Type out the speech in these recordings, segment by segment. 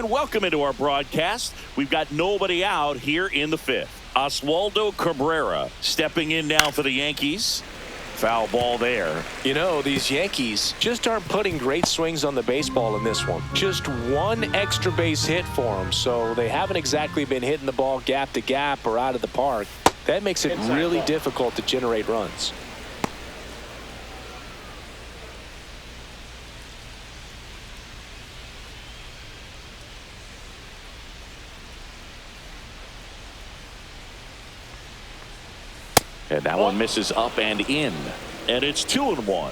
And welcome into our broadcast. We've got nobody out here in the fifth. Oswaldo Cabrera stepping in now for the Yankees. Foul ball there. You know, these Yankees just aren't putting great swings on the baseball in this one. Just one extra base hit for them, so they haven't exactly been hitting the ball gap to gap or out of the park. That makes it really difficult to generate runs. And that one misses up and in. And it's 2-1. One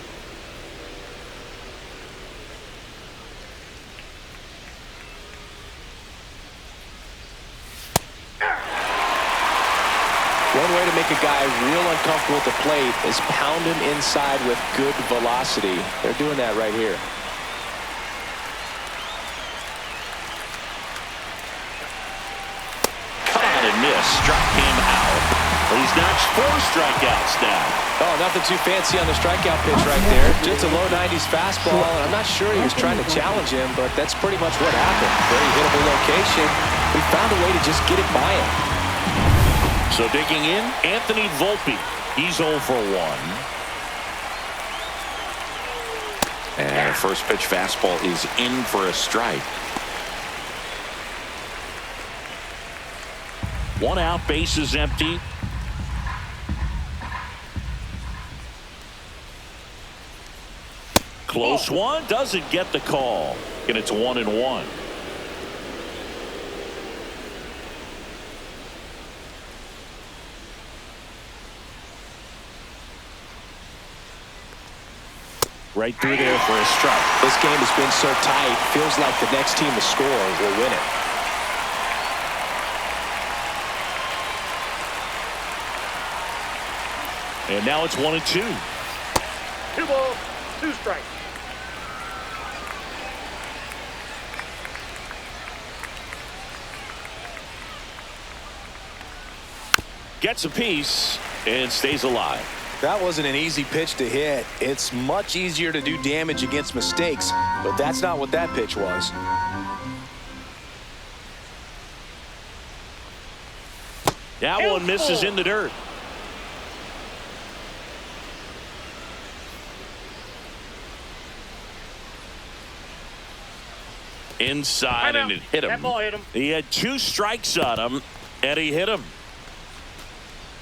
way to make a guy real uncomfortable at the plate is pound him inside with good velocity. They're doing that right here. Caught and missed. Struck him out. He's notched 4 strikeouts now. Oh, nothing too fancy on the strikeout pitch right there. Just a low 90s fastball, and I'm not sure he was trying to challenge him, but that's pretty much what happened. Very hittable location. We found a way to just get it by him. So digging in, Anthony Volpe. He's 0 for 1. And a first pitch fastball is in for a strike. 1 out, base is empty. Close one, doesn't get the call. And it's 1-1. Right through there for a strike. This game has been so tight, feels like the next team to score will win it. And now it's 1-2. 2 balls, 2 strikes. Gets a piece and stays alive. That wasn't an easy pitch to hit. It's much easier to do damage against mistakes, but that's not what that pitch was. That one misses in the dirt. Inside, and it hit him. That ball hit him. He had 2 strikes on him, and he hit him.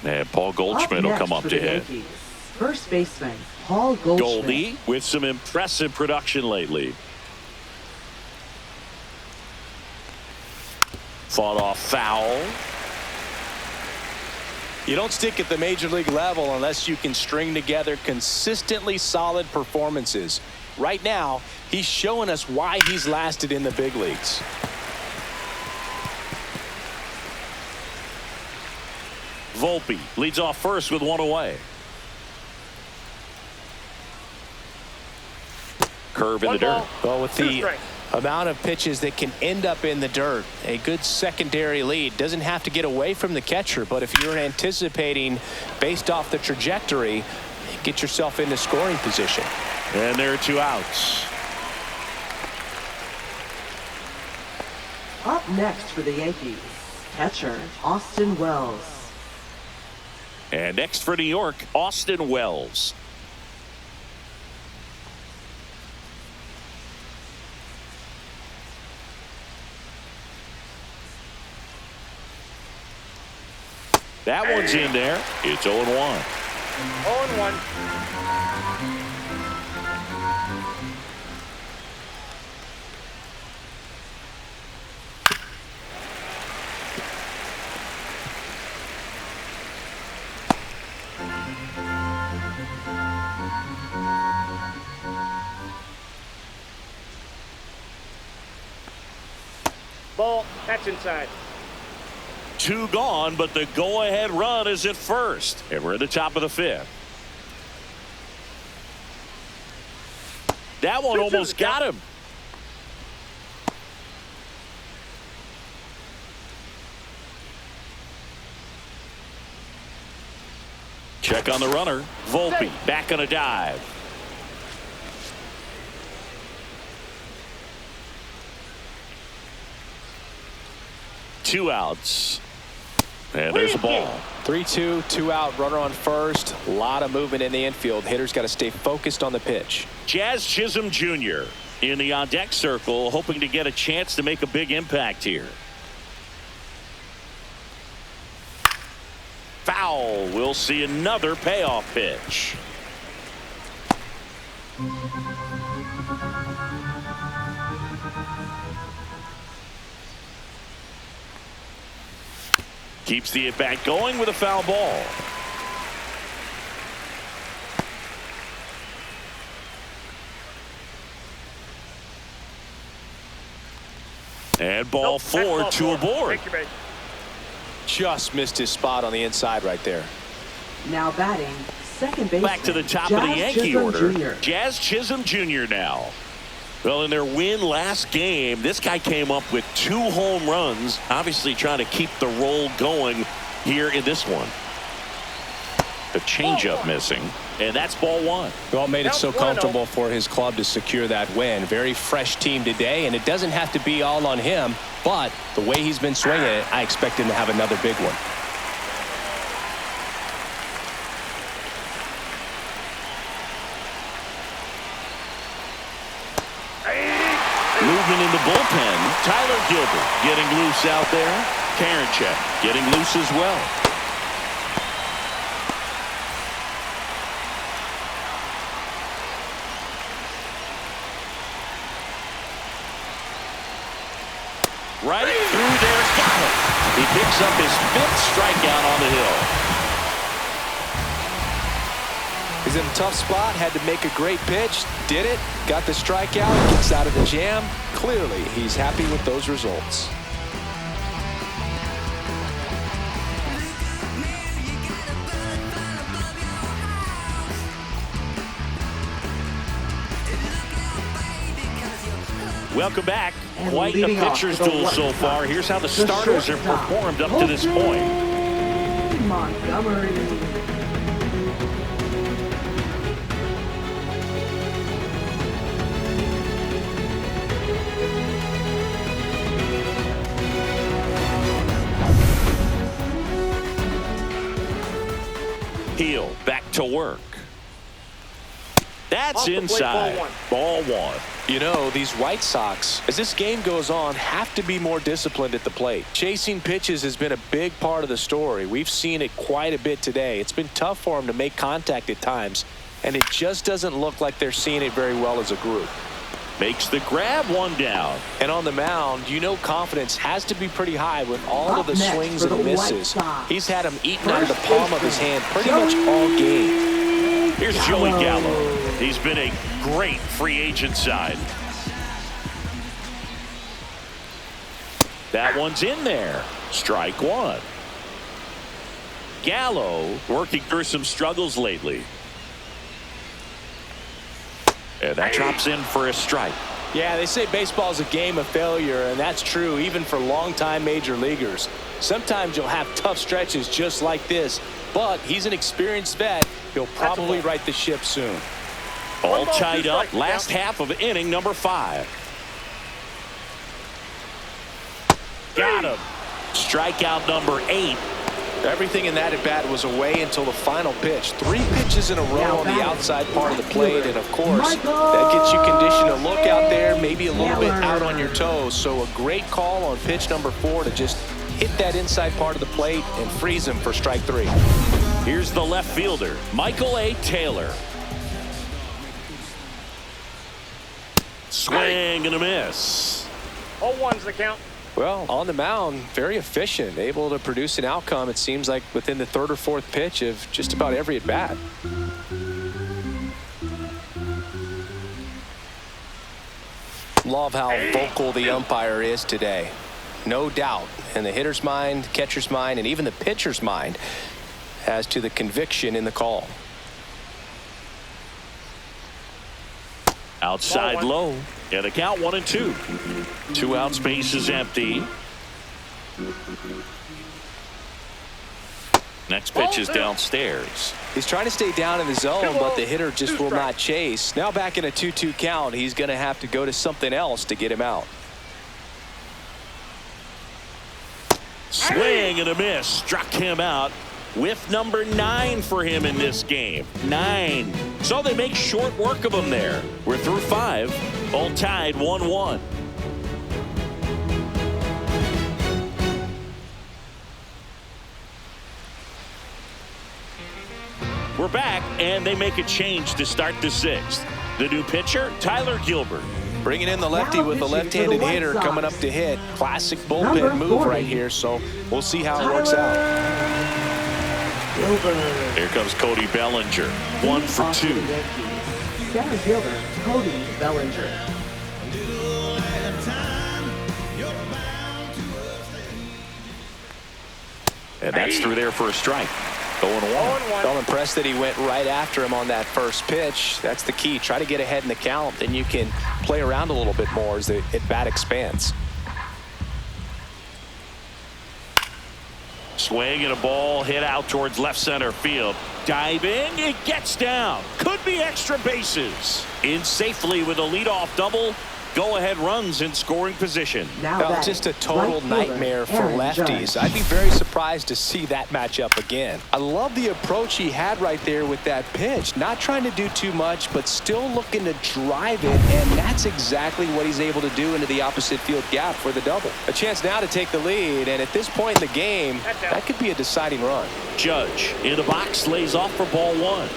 And Paul Goldschmidt will come up to hit. First baseman Paul Goldschmidt. Goldie with some impressive production lately. Fought off foul. You don't stick at the major league level unless you can string together consistently solid performances. Right now, he's showing us why he's lasted in the big leagues. Volpe leads off first with 1 away. Curve in the dirt. Well, with the amount of pitches that can end up in the dirt, a good secondary lead. Doesn't have to get away from the catcher, but if you're anticipating based off the trajectory, get yourself into scoring position. And there are 2 outs. Up next for the Yankees, catcher Austin Wells. And next for New York, Austin Wells. That one's in there. It's 0-1. 0-1. Ball, that's inside. 2 gone, but the go-ahead run is at first. And we're at the top of the 5th. That one almost got him. Check on the runner. Volpe back on a dive. 2 outs. And there's a ball. 3-2, 2 out, runner on first. A lot of movement in the infield. Hitter's got to stay focused on the pitch. Jazz Chisholm Jr. in the on-deck circle, hoping to get a chance to make a big impact here. Foul. We'll see another payoff pitch. Keeps the at-bat going with a foul ball. And ball 4, 2 aboard. Just missed his spot on the inside right there. Now batting, second baseman. Back to the top of the Yankee Chisholm order. Jr. Jazz Chisholm Jr. now. Well, in their win last game, this guy came up with 2 home runs, obviously trying to keep the roll going here in this one. The changeup missing, and that's ball 1. Well, made it so comfortable for his club to secure that win. Very fresh team today, and it doesn't have to be all on him, but the way he's been swinging it, I expect him to have another big one. Movement in the bullpen. Tyler Gilbert getting loose out there. Karinchak getting loose as well. Right through there, got him. He picks up his 5th strikeout on the hill. He's in a tough spot, had to make a great pitch, did it, got the strikeout, gets out of the jam. Clearly, he's happy with those results. Welcome back. And Quite a leading off pitcher's with a duel so one far. stop. Here's how the The starters have shortstop, performed up to this point. Montgomery. Heel back to work. That's Off the plate, inside. Ball 1. You know, these White Sox, as this game goes on, have to be more disciplined at the plate. Chasing pitches has been a big part of the story. We've seen it quite a bit today. It's been tough for them to make contact at times, and it just doesn't look like they're seeing it very well as a group. Makes the grab, 1 down. And on the mound, you know confidence has to be pretty high with all Up of the next swings for and the White misses. Sox. He's had them eaten out of the First palm of his hand pretty much all game. Here's Joey Gallo. He's been a great free agent side. That one's in there. Strike 1. Gallo working through some struggles lately. And that drops in for a strike. Yeah, they say baseball is a game of failure, and that's true even for longtime major leaguers. Sometimes you'll have tough stretches just like this, but he's an experienced vet. He'll probably right the ship soon. All tied up. Last half of inning number 5. Got him. Strikeout number 8. Everything in that at-bat was away until the final pitch. 3 pitches in a row on the outside part of the plate, and of course, that gets you conditioned to look out there, maybe a little bit out on your toes. So a great call on pitch number 4 to just hit that inside part of the plate and freeze him for strike 3. Here's the left fielder, Michael A. Taylor. Swing and a miss. 0-1's the count. Well, on the mound, very efficient, able to produce an outcome, it seems like, within the 3rd or 4th pitch of just about every at-bat. Love how vocal the umpire is today. No doubt, in the hitter's mind, catcher's mind, and even the pitcher's mind, as to the conviction in the call. Outside low. And the count 1-2. 2 out, space is empty. Next pitch is downstairs. He's trying to stay down in the zone, but the hitter just will not chase. Now back in a 2-2 count, he's going to have to go to something else to get him out. Swing and a miss. Struck him out with number 9 for him in this game. 9. So they make short work of him there. We're through 5. All tied 1-1. We're back, and they make a change to start the 6th. The new pitcher, Tyler Gilbert. Bringing in the lefty with the left-handed hitter coming up to hit. Classic bullpen move right here, so we'll see how it works out. Here comes Cody Bellinger. 1 for 2. Center fielder, Cody Bellinger. And that's through there for a strike. 0-1. Felt impressed that he went right after him on that first pitch. That's the key. Try to get ahead in the count, then you can play around a little bit more as the at-bat expands. Swing and a ball hit out towards left center field. Diving, it gets down. Could be extra bases. In safely with a leadoff double. Go-ahead runs in scoring position. Well, just a total nightmare for lefties. I'd be very surprised to see that matchup again. I love the approach he had right there with that pitch. Not trying to do too much, but still looking to drive it, and that's exactly what he's able to do into the opposite field gap for the double. A chance now to take the lead, and at this point in the game, that could be a deciding run. Judge in the box lays off for ball 1.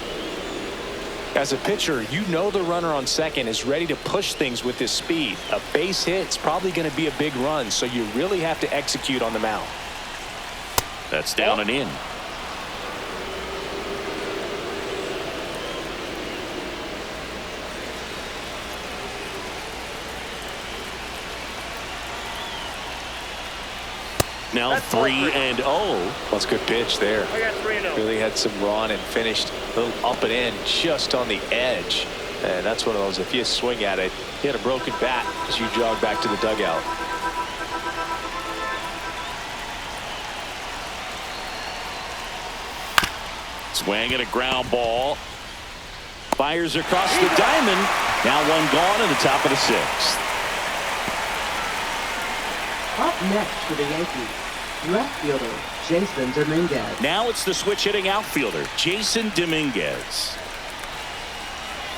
As a pitcher, you know the runner on second is ready to push things with his speed. A base hit's probably going to be a big run, so you really have to execute on the mound. That's down and in. Now 3-0. That's a good pitch there. I got 3-0. Really had some run and finished a little up and in just on the edge. And that's one of those, if you swing at it, you had a broken bat as you jog back to the dugout. Swing and a ground ball. Fires across the diamond. Now one gone in the top of the 6th. Up next for the Yankees, left fielder, Jason Dominguez. Now it's the switch-hitting outfielder, Jason Dominguez.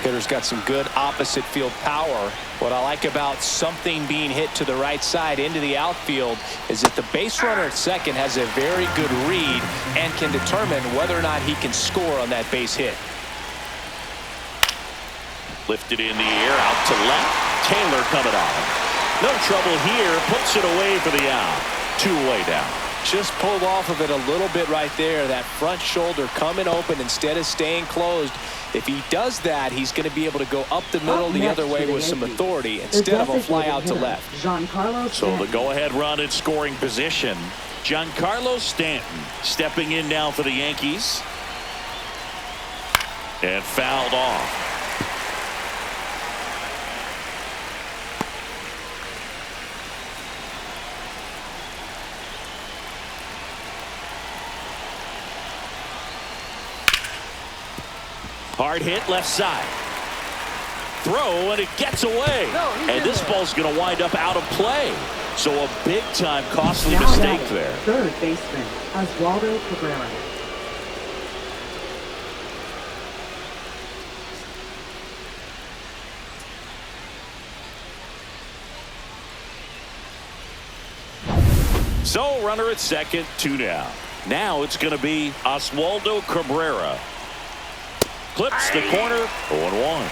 Hitter's got some good opposite field power. What I like about something being hit to the right side into the outfield is that the base runner at second has a very good read and can determine whether or not he can score on that base hit. Lifted in the air, out to left. Taylor coming on. No trouble here. Puts it away for the out. 2-away down. Just pulled off of it a little bit right there. That front shoulder coming open instead of staying closed. If he does that, he's going to be able to go up the middle the other way with some authority instead of a fly out to left. So the go-ahead run in scoring position. Giancarlo Stanton stepping in now for the Yankees. And fouled off. Hard hit left side. Throw, and it gets away. And this ball's going to wind up out of play. So a big-time costly mistake there. Third baseman, Oswaldo Cabrera. So runner at second, 2 down. Now it's going to be Oswaldo Cabrera. Clips the corner, 0-1.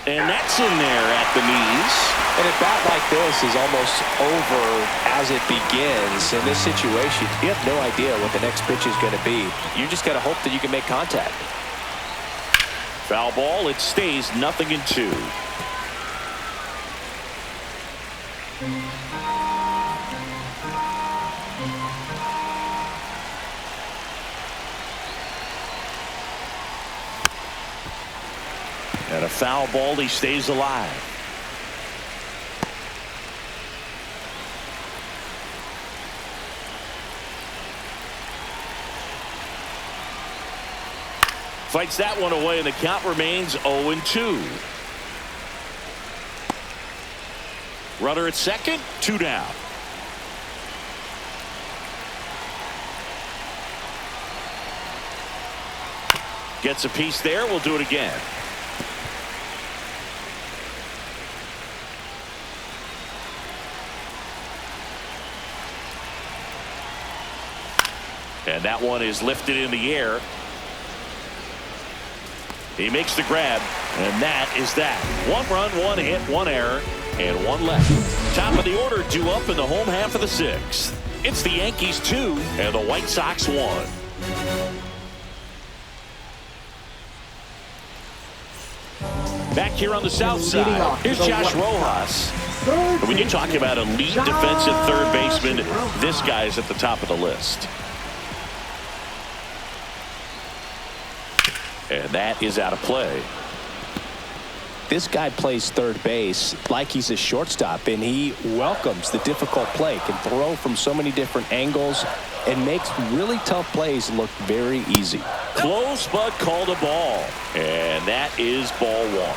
And that's in there at the knees. And a bat like this is almost over as it begins. In this situation, you have no idea what the next pitch is going to be. You just got to hope that you can make contact. Foul ball, it stays 0-2. And a foul ball, he stays alive. Fights that one away, and the count remains 0-2. Runner at second, 2 down. Gets a piece there. We'll do it again. And that one is lifted in the air. He makes the grab, and that is that. 1 run, 1 hit, 1 error, and 1 left. Top of the order due up in the home half of the 6th. It's the Yankees 2 and the White Sox 1. Back here on the south side, here's Josh Rojas. And when you talk about elite defensive third baseman, this guy is at the top of the list. And that is out of play. This guy plays third base like he's a shortstop, and he welcomes the difficult play, can throw from so many different angles, and makes really tough plays look very easy. Close, but called a ball. And that is ball 1.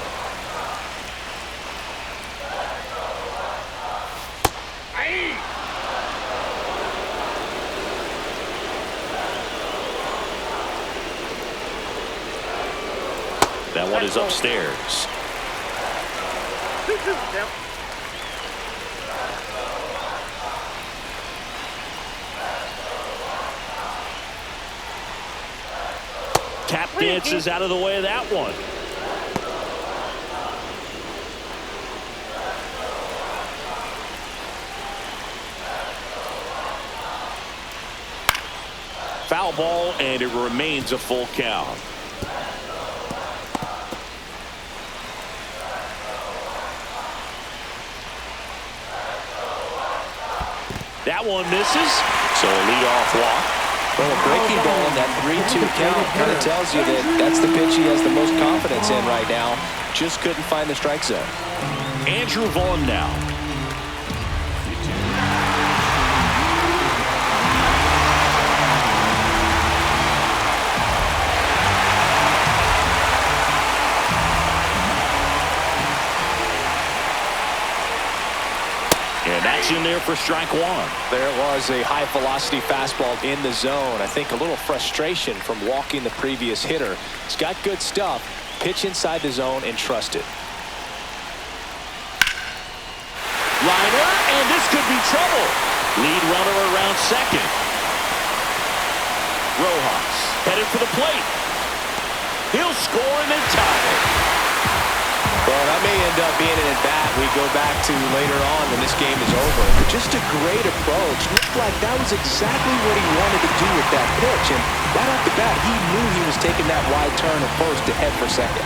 That one is upstairs. 2-2, Tim. Tap dances out of the way of that one. Foul ball, and it remains a full count. That one misses, so a leadoff walk. Well, a breaking ball in that 3-2 count kind of tells you that that's the pitch he has the most confidence in right now. Just couldn't find the strike zone. Andrew Vaughn now. That's in there for strike 1. There was a high velocity fastball in the zone. I think a little frustration from walking the previous hitter. He's got good stuff. Pitch inside the zone and trust it. Liner, and this could be trouble. Lead runner around second. Rojas headed for the plate. He'll score and then tie it. Well, that may end up being an at-bat we go back to later on when this game is over. But just a great approach. Looked like that was exactly what he wanted to do with that pitch. And right off the bat, he knew he was taking that wide turn at first to head for second.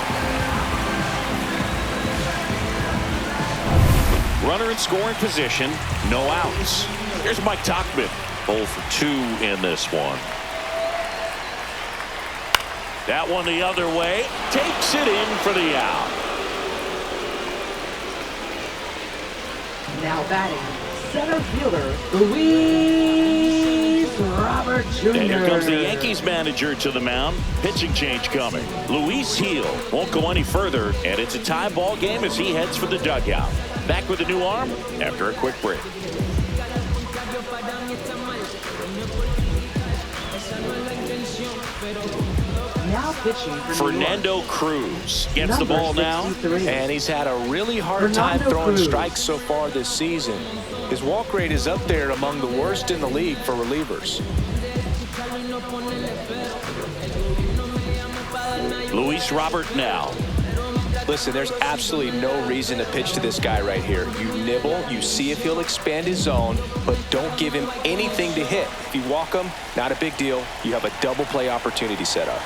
Runner in scoring position, no outs. Here's Mike Tauchman, 0 for 2 in this one. That one the other way, takes it in for the out. Now batting, center fielder, Luis Robert Jr. And here comes the Yankees manager to the mound. Pitching change coming. Luis Heel won't go any further, and it's a tie ball game as he heads for the dugout. Back with a new arm after a quick break. Now pitching for Fernando Cruz gets the ball now, and he's had a really hard time throwing strikes so far this season. His walk rate is up there among the worst in the league for relievers. Luis Robert now. Listen, there's absolutely no reason to pitch to this guy right here. You nibble, you see if he'll expand his zone, but don't give him anything to hit. If you walk him, not a big deal. You have a double play opportunity set up.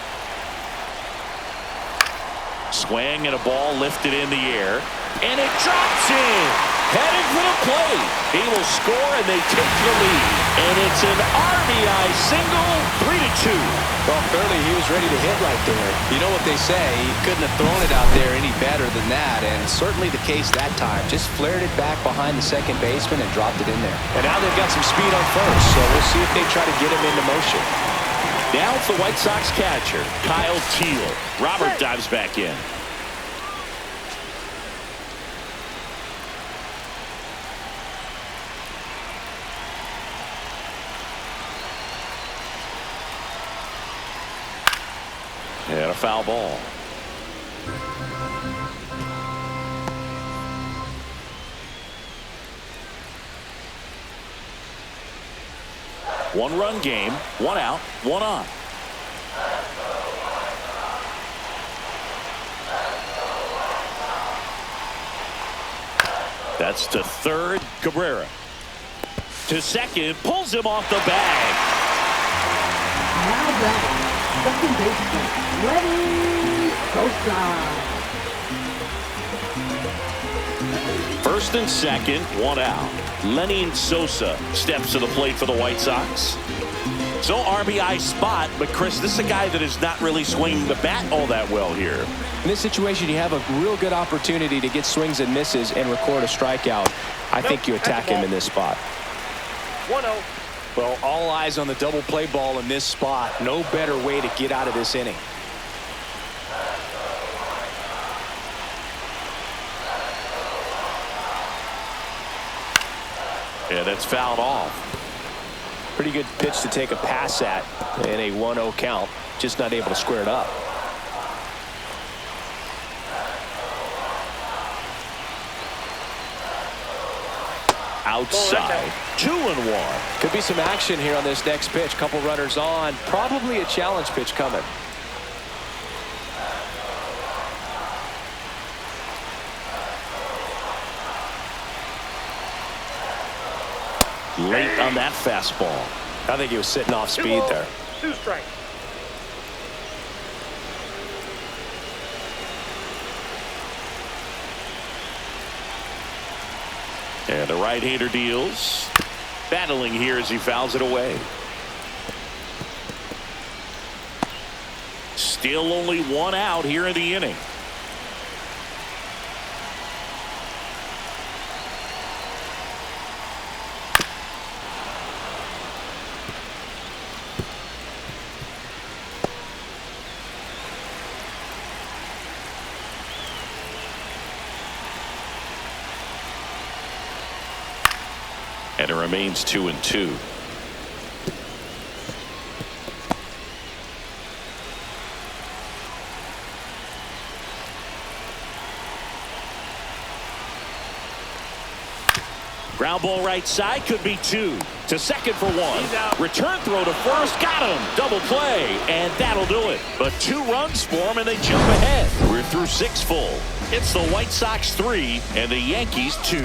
Swing and a ball lifted in the air, and it drops in. Heading for the plate. He will score, and they take the lead. And it's an RBI single, 3-2. Well, clearly he was ready to hit right there. You know what they say, he couldn't have thrown it out there any better than that, and certainly the case that time. Just flared it back behind the second baseman and dropped it in there. And now they've got some speed on first, so we'll see if they try to get him into motion. Now it's the White Sox catcher, Kyle Teal. Robert dives back in. And a foul ball. One-run game, one out, one on. That's to third, Cabrera. To second, pulls him off the bag. Now batting, second baseman, Lenny Sosa. First and second, one out. Lenny Sosa steps to the plate for the White Sox. So RBI spot, but Chris, this is a guy that is not really swinging the bat all that well here. In this situation, you have a real good opportunity to get swings and misses and record a strikeout. I think you attack him in this spot. 1-0. Well, all eyes on the double play ball in this spot. No better way to get out of this inning. Yeah, that's fouled off. Pretty good pitch to take a pass at in a 1-0 count. Just not able to square it up. Outside, 2-1. Could be some action here on this next pitch. Couple runners on. Probably a challenge pitch coming. Late on that fastball. I think he was sitting off speed there. 2 strikes. And the right-hander deals. Battling here as he fouls it away. Still only one out here in the inning. And it remains 2-2. Ground ball right side, could be 2. To second for 1. Return throw to first, got him. Double play, and that'll do it. But 2 runs for him, and they jump ahead. We're through 6 full. It's the White Sox 3 and the Yankees 2.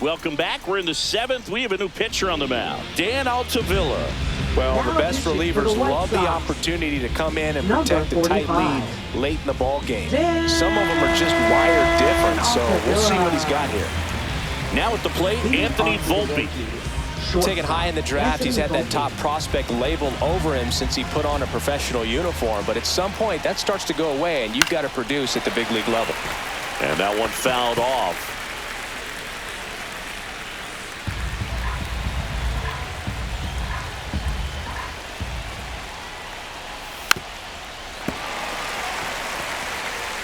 Welcome back. We're in the 7th. We have a new pitcher on the mound, Dan Altavilla. Well, the best relievers love the opportunity to come in and protect a tight lead late in the ball game. Some of them are just wired different, so we'll see what he's got here. Now at the plate, Anthony Volpe. Taken high in the draft, he's had that top prospect labeled over him since he put on a professional uniform. But at some point, that starts to go away, and you've got to produce at the big league level. And that one fouled off.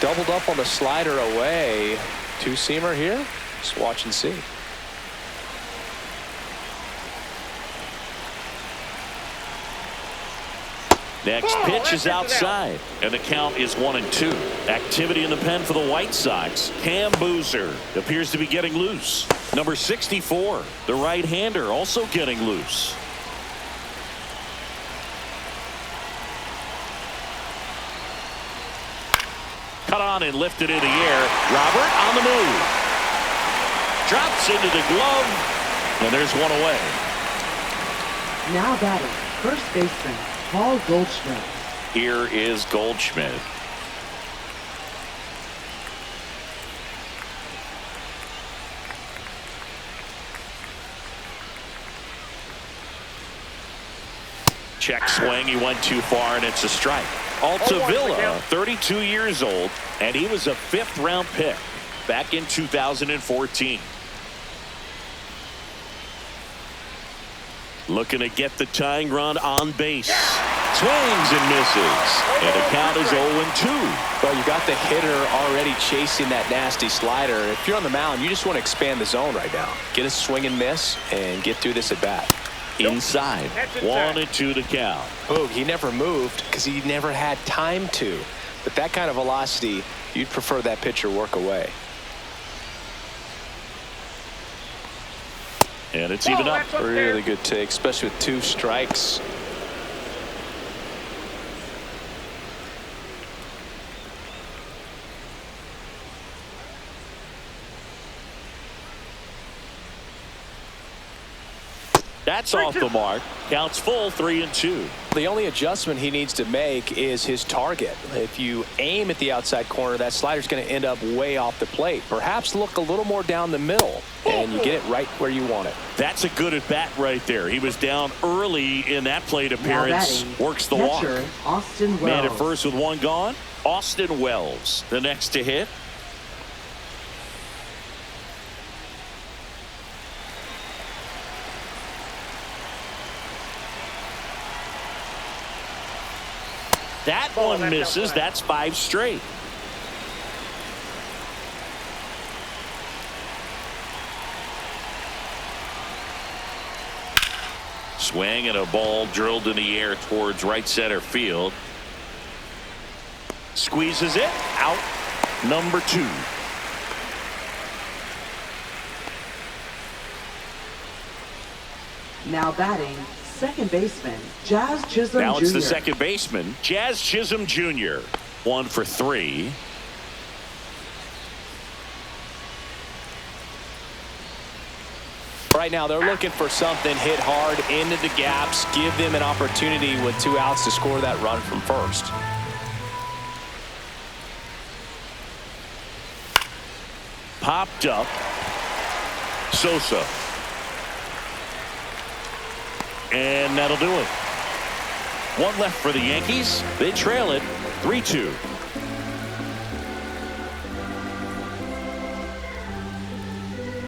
Doubled up on the slider away. Two-seamer here. Just watch and see. Next pitch is outside, and the count is 1-2. Activity in the pen for the White Sox. Cam Boozer appears to be getting loose. Number 64, the right-hander, also getting loose. Cut on and lifted in the air. Robert on the move. Drops into the glove, and there's one away. Now batting, first baseman, Paul Goldschmidt. Here is Goldschmidt. Check swing. He went too far, and it's a strike. Altavilla, 32 years old, and he was a 5th-round pick back in 2014. Looking to get the tying run on base. Swings and misses. And the count is 0-2. Well, you got the hitter already chasing that nasty slider. If you're on the mound, you just want to expand the zone right now. Get a swing and miss and get through this at bat. Inside. 1-2 to count. Boog, he never moved because he never had time to. But that kind of velocity, you'd prefer that pitcher work away. And it's even up. Really good take, especially with 2 strikes. That's off the mark. Counts full, 3-2. The only adjustment he needs to make is his target. If you aim at the outside corner, that slider's going to end up way off the plate. Perhaps look a little more down the middle, and you get it right where you want it. That's a good at bat right there. He was down early in that plate appearance. Works the walk. Austin Wells. Man at first with 1 gone. Austin Wells, the next to hit. That one misses. That's 5 straight. Swing and a ball drilled in the air towards right center field. Squeezes it out. Number 2. Now batting, second baseman, Jazz Chisholm Jr. Now it's the second baseman, Jazz Chisholm Jr. 1 for 3. Right now, they're looking for something hit hard into the gaps, give them an opportunity with 2 outs to score that run from first. Popped up. Sosa. And that'll do it. 1 left for the Yankees. They trail it 3-2.